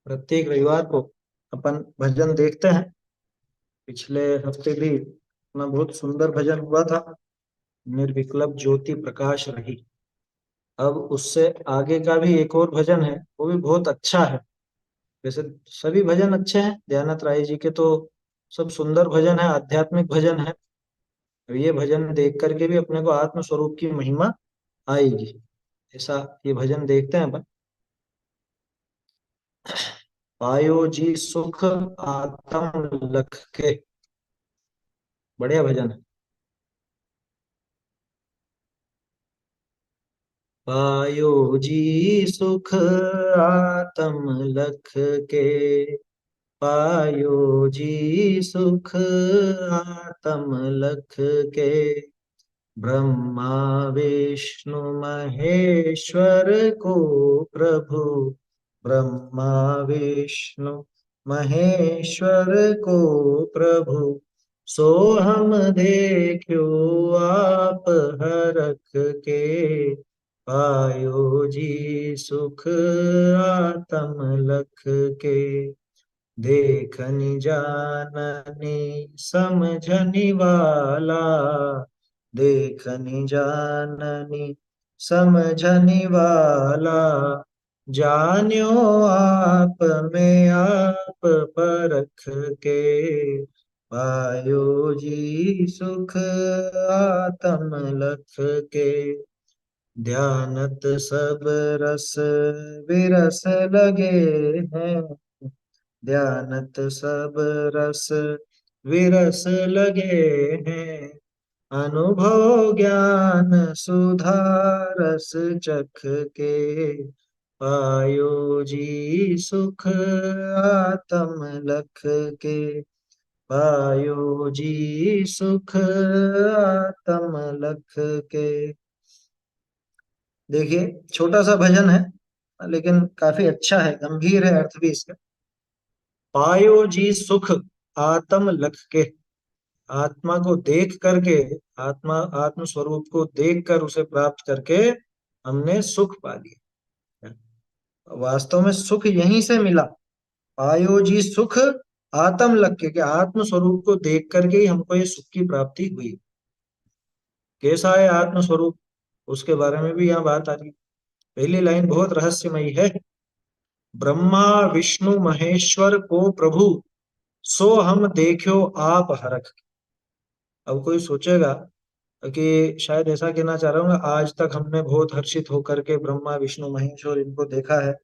प्रत्येक रविवार को अपन भजन देखते हैं। पिछले हफ्ते भी अपना बहुत सुंदर भजन हुआ था, निर्विकल्प ज्योति प्रकाश रही। अब उससे आगे का भी एक और भजन है, वो भी बहुत अच्छा है। वैसे सभी भजन अच्छे हैं, दयानंद राय जी के तो सब सुंदर भजन है, आध्यात्मिक भजन है। अब ये भजन देख करके भी अपने को आत्म स्वरूप की महिमा आएगी। ऐसा ये भजन देखते हैं अपन। पायो जी सुख आत्म लख के, बढ़िया भजन है। पायो जी सुख आत्म लख के, पायो जी सुख आत्म लख के। ब्रह्मा विष्णु महेश्वर को प्रभु, ब्रह्मा विष्णु महेश्वर को प्रभु। सो हम देखो आप हरख के, पायो जी सुख आत्म लख के। देखनि जाननी समझनि वाला, देखनि जाननी समझनि वाला। जान्यो आप में आप परख के, पायो जी सुख आत्म लख के। ध्यानत सब रस विरस लगे हैं, ध्यानत सब रस विरस लगे हैं। अनुभव ज्ञान सुधा रस चख के, पायो जी सुख आत्म लख के। पायो जी सुख आत्म लख के। देखिए, छोटा सा भजन है लेकिन काफी अच्छा है, गंभीर है अर्थ भी इसका। पायो जी सुख आत्म लख के, आत्मा को देख करके, आत्मा आत्म स्वरूप को देख कर उसे प्राप्त करके हमने सुख पा लिया। वास्तव में सुख यहीं से मिला। पायो जी सुख आत्म लख के, आत्म स्वरूप को देख करके ही हमको ये सुख की प्राप्ति हुई। कैसा है आत्म स्वरूप, उसके बारे में भी यहाँ बात आ रही है। पहली लाइन बहुत रहस्यमयी है। ब्रह्मा विष्णु महेश्वर को प्रभु, सो हम देखो आप हरख। अब कोई सोचेगा कि शायद ऐसा कहना चाह रहा हूँ, आज तक हमने बहुत हर्षित होकर के ब्रह्मा विष्णु महेश और इनको देखा है,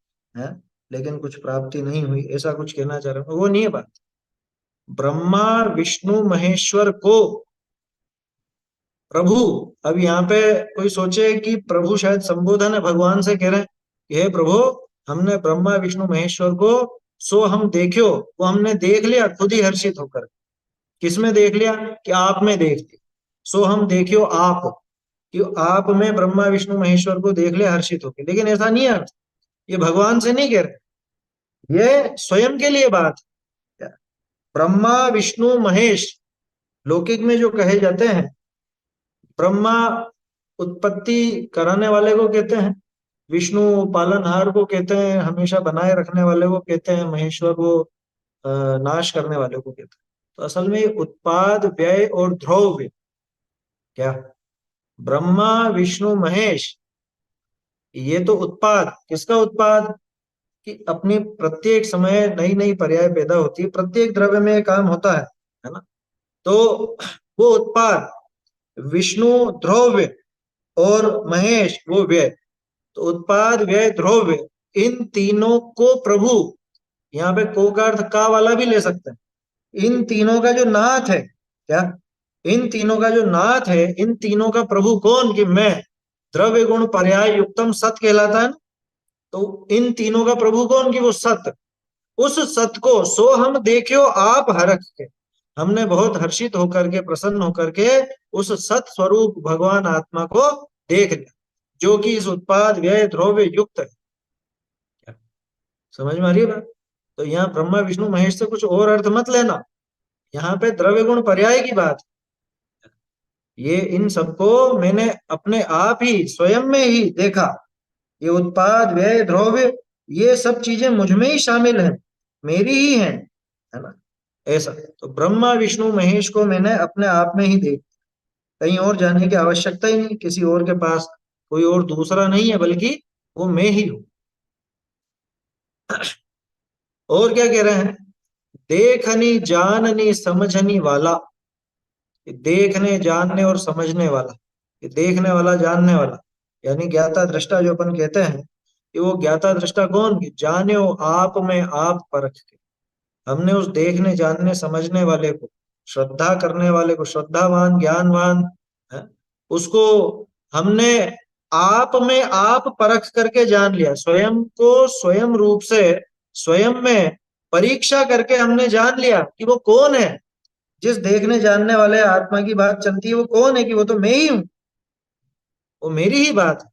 लेकिन कुछ प्राप्ति नहीं हुई, ऐसा कुछ कहना चाह रहा हूँ। वो नहीं है बात। ब्रह्मा विष्णु महेश्वर को प्रभु, अब यहाँ पे कोई सोचे कि प्रभु शायद संबोधन है, भगवान से कह रहे हैं कि हे प्रभु, हमने ब्रह्मा विष्णु महेश्वर को सो हम देखो, वो हमने देख लिया खुद ही हर्षित होकर। किसमें देख लिया? कि आप में देख लिया। सो हम देखियो आप, कि आप में ब्रह्मा विष्णु महेश्वर को देख लिया हर्षित होकर। लेकिन ऐसा नहीं है, ये भगवान से नहीं कह रहे, ये स्वयं के लिए बात है। ब्रह्मा विष्णु महेश लौकिक में जो कहे जाते हैं, ब्रह्मा उत्पत्ति कराने वाले को कहते हैं, विष्णु पालनहार को कहते हैं, हमेशा बनाए रखने वाले को कहते हैं, महेश्वर वो नाश करने वाले को कहते हैं। तो असल में उत्पाद व्यय और ध्रुव, क्या ब्रह्मा विष्णु महेश, ये तो उत्पाद, किसका उत्पाद? कि अपनी प्रत्येक समय नई नई पर्याय पैदा होती है, प्रत्येक द्रव्य में ये काम होता है ना। तो वो उत्पाद, विष्णु द्रव्य और महेश वो व्यय। तो उत्पाद व्यय द्रव्य, इन तीनों को प्रभु, यहाँ पे को का अर्थ का वाला भी ले सकते हैं। इन तीनों का जो नाथ है, क्या इन तीनों का जो नाथ है, इन तीनों का प्रभु कौन? कि मैं, द्रव्य गुण पर्याय युक्तम सत कहलाता है ना। तो इन तीनों का प्रभु कौन? कि वो सत। उस सत को सो हम देखियो आप हरख के, हमने बहुत हर्षित होकर के, प्रसन्न होकर के उस सत स्वरूप भगवान आत्मा को देख लिया, जो कि इस उत्पाद व्यय द्रव्य युक्त है। समझ में आ रही है बात? तो यहाँ ब्रह्मा विष्णु महेश से कुछ और अर्थ मत लेना, यहाँ पे द्रव्य गुण पर्याय की बात। ये इन सबको मैंने अपने आप ही स्वयं में ही देखा। ये उत्पाद व्यय द्रव्य, ये सब चीजें मुझ में ही शामिल है, मेरी ही है ना। ऐसा तो ब्रह्मा विष्णु महेश को मैंने अपने आप में ही देख, कहीं और जाने की आवश्यकता ही नहीं, किसी और के पास कोई और दूसरा नहीं है, बल्कि वो मैं ही हूं। और क्या कह रहे हैं, देखनी जाननी समझनी वाला, ये देखने जानने और समझने वाला, ये देखने वाला जानने वाला, यानी ज्ञाता दृष्टा जो अपन कहते हैं, कि वो ज्ञाता दृष्टा कौन, कि जाने हो आप में आप परख के। हमने उस देखने जानने समझने वाले को, श्रद्धा करने वाले को, श्रद्धावान ज्ञानवान है, उसको हमने आप में आप परख करके जान लिया, स्वयं को स्वयं रूप से स्वयं में परीक्षा करके हमने जान लिया कि वो कौन है। जिस देखने जानने वाले आत्मा की बात चलती है वो कौन है, कि वो तो मैं ही हूं, वो मेरी ही बात है।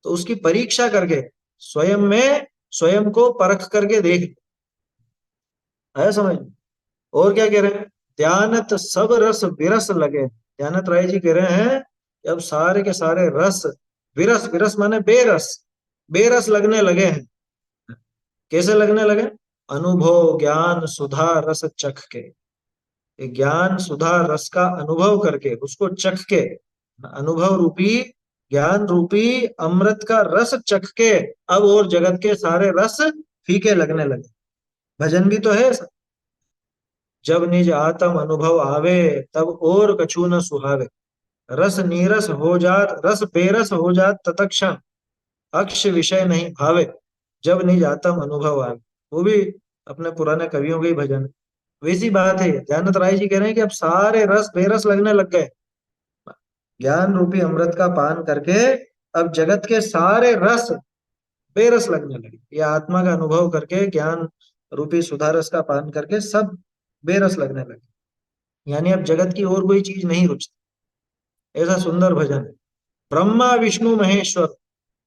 तो उसकी परीक्षा करके स्वयं में स्वयं को परख करके देख, है समझ में? और क्या कह रहे हैं, ध्यानत सब रस विरस लगे, ध्यानत राय जी कह रहे हैं कि अब सारे के सारे रस, विरस, विरस माने बेरस, बेरस लगने लगे हैं। कैसे लगने लगे, अनुभव ज्ञान सुधा रस चख के, ये ज्ञान सुधा रस का अनुभव करके, उसको चख के, अनुभव रूपी ज्ञान रूपी अमृत का रस चख के, अब और जगत के सारे रस फीके लगने लगे। भजन भी तो है ऐसा, जब निज आत्म अनुभव आवे, तब और कछु न सुहावे, रस नीरस हो जात, रस बेरस हो जात तत्क्षण, अक्ष विषय नहीं भावे, जब निज आत्म अनुभव आवे। वो भी अपने पुराने कवियों के ही भजन है। वैसी बात है, ध्यानत राय जी कह रहे हैं कि अब सारे रस बेरस लगने लग गए, ज्ञान रूपी अमृत का पान करके अब जगत के सारे रस बेरस लगने लगे, ये आत्मा का अनुभव करके ज्ञान रूपी सुधा रस का पान करके सब बेरस लगने लगे, यानी अब जगत की और कोई चीज नहीं रुचती। ऐसा सुंदर भजन है। ब्रह्मा विष्णु महेश्वर,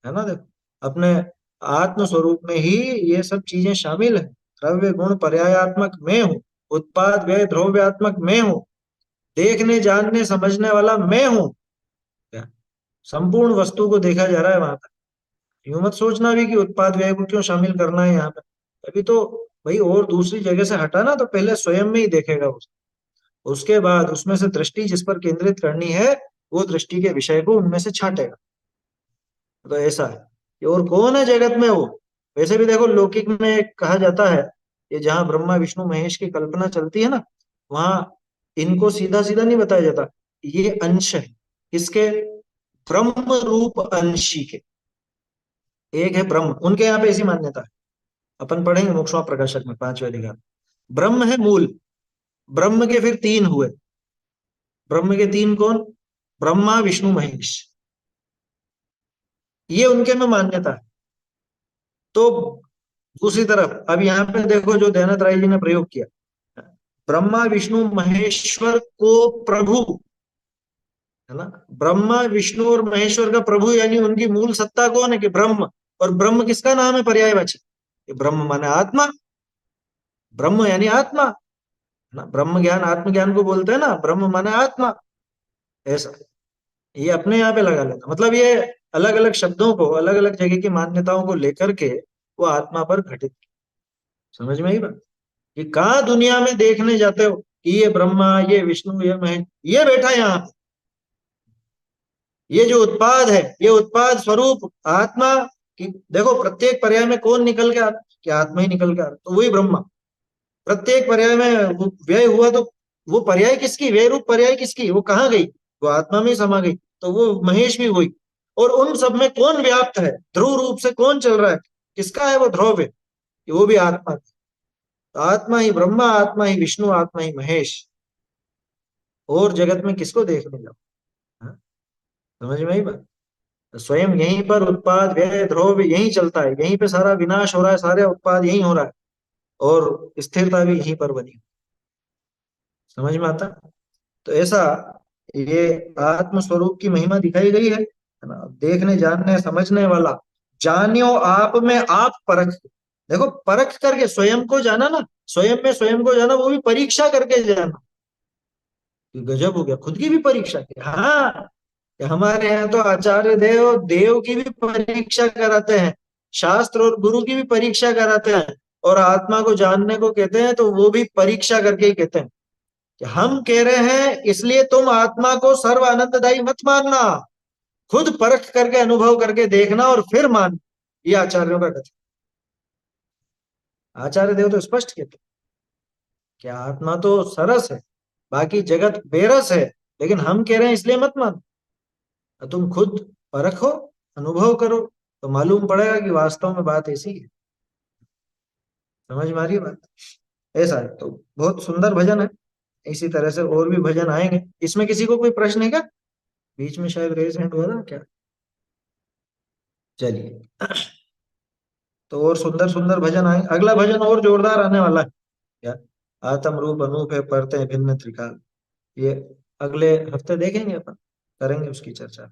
है ना, देखो अपने आत्म स्वरूप में ही ये सब चीजें शामिल है। द्रव्य गुण पर्यायात्मक मैं हूँ, उत्पाद व्यय द्रव्यात्मक मैं हूँ, देखने जानने समझने वाला मैं हूँ। क्या संपूर्ण वस्तु को देखा जा रहा है वहां पर। यूं मत सोचना भी कि उत्पाद व्यय को क्यों शामिल करना है यहाँ पर, अभी तो भाई और दूसरी जगह से हटा ना, तो पहले स्वयं में ही देखेगा उसके बाद उसमें से दृष्टि जिस पर केंद्रित करनी है, वो दृष्टि के विषय को उनमें से छांटेगा। तो ऐसा है कि और कौन है जगत में वो। वैसे भी देखो लौकिक में कहा जाता है, ये जहाँ ब्रह्मा विष्णु महेश की कल्पना चलती है ना, वहां इनको सीधा सीधा नहीं बताया जाता, ये अंश है किसके, ब्रह्म रूप अंशी के। एक है ब्रह्म, उनके यहाँ पे ऐसी मान्यता है, अपन पढ़ेंगे मोक्षवा प्रकाशक में 5वें अधिकार। ब्रह्म है मूल, ब्रह्म के फिर तीन हुए, ब्रह्म के तीन कौन, ब्रह्मा विष्णु महेश, ये उनके में मान्यता है। तो दूसरी तरफ अब यहाँ पे देखो जो दयानंद राय जी ने प्रयोग किया, ब्रह्मा विष्णु महेश्वर को प्रभु, है ना, ब्रह्मा विष्णु और महेश्वर का प्रभु यानी उनकी मूल सत्ता कौन है, कि ब्रह्म। और ब्रह्म किसका नाम है, पर्यायवाची, कि ब्रह्म माने आत्मा, ब्रह्म यानी आत्मा, है ना, ब्रह्म ज्ञान आत्मज्ञान को बोलते हैं ना, ब्रह्म माने आत्मा। ऐसा ये अपने यहाँ पे लगा लेता, मतलब ये अलग अलग शब्दों को अलग अलग जगह की मान्यताओं को लेकर के वो आत्मा पर घटित, समझ में आई बात, कि कहाँ दुनिया में देखने जाते हो कि ये ब्रह्मा ये विष्णु ये महेश ये बैठा है यहाँ पे, ये जो उत्पाद है ये उत्पाद स्वरूप आत्मा की, देखो प्रत्येक पर्याय में कौन निकल के आ, कि आत्मा ही निकल के आ रहा, तो वही ब्रह्मा। प्रत्येक पर्याय में वो व्यय हुआ, तो वो पर्याय किसकी, व्यय रूप पर्याय किसकी, वो कहाँ गई, वो आत्मा में ही समा गई, तो वो महेश भी हुई। और उन सब में कौन व्याप्त है, ध्रुव रूप से कौन चल रहा है, किसका है वो ध्रुव है, कि वो भी आत्मा, तो आत्मा ही ब्रह्मा आत्मा ही विष्णु आत्मा ही महेश, और जगत में किसको देखने जाओ। हाँ? समझ में आई बात, तो स्वयं यहीं पर उत्पाद व्यय ध्रुव यहीं चलता है, यहीं पे सारा विनाश हो रहा है, सारे उत्पाद यहीं हो रहा है, और स्थिरता भी यहीं पर बनी। समझ में आता, तो ऐसा ये आत्म स्वरूप की महिमा दिखाई गई है ना, देखने जानने समझने वाला, जानियो आप में आप परख, देखो परख करके स्वयं को जाना ना, स्वयं में स्वयं को जाना, वो भी परीक्षा करके जाना, ये गजब हो गया, खुद की भी परीक्षा की। हाँ, कि हमारे यहाँ तो आचार्य देव देव की भी परीक्षा कराते हैं, शास्त्र और गुरु की भी परीक्षा कराते हैं, और आत्मा को जानने को कहते हैं तो वो भी परीक्षा करके ही कहते हैं कि हम कह रहे हैं इसलिए तुम आत्मा को सर्व आनंददायी मत मानना, खुद परख करके अनुभव करके देखना और फिर मान। ये आचार्यों का कथन। आचार्य देव तो स्पष्ट कहते हैं कि आत्मा तो सरस है, बाकी जगत बेरस है, लेकिन हम कह रहे हैं इसलिए मत मानो। तुम खुद परखो, अनुभव करो, तो मालूम पड़ेगा कि वास्तव में बात ऐसी है। समझ में आ रही है बात? ऐसा है तो बहुत सुंदर भजन है। इसी तरह से और भी भजन आएंगे। इसमें किसी को कोई प्रश्न है क्या? बीच में शायद रेज हैंड हुआ था क्या? चलिए, तो और सुंदर सुंदर भजन आए। अगला भजन और जोरदार आने वाला है क्या? आत्म रूप अनूप है, परते भिन्न त्रिकाल। ये अगले हफ्ते देखेंगे अपन, करेंगे उसकी चर्चा।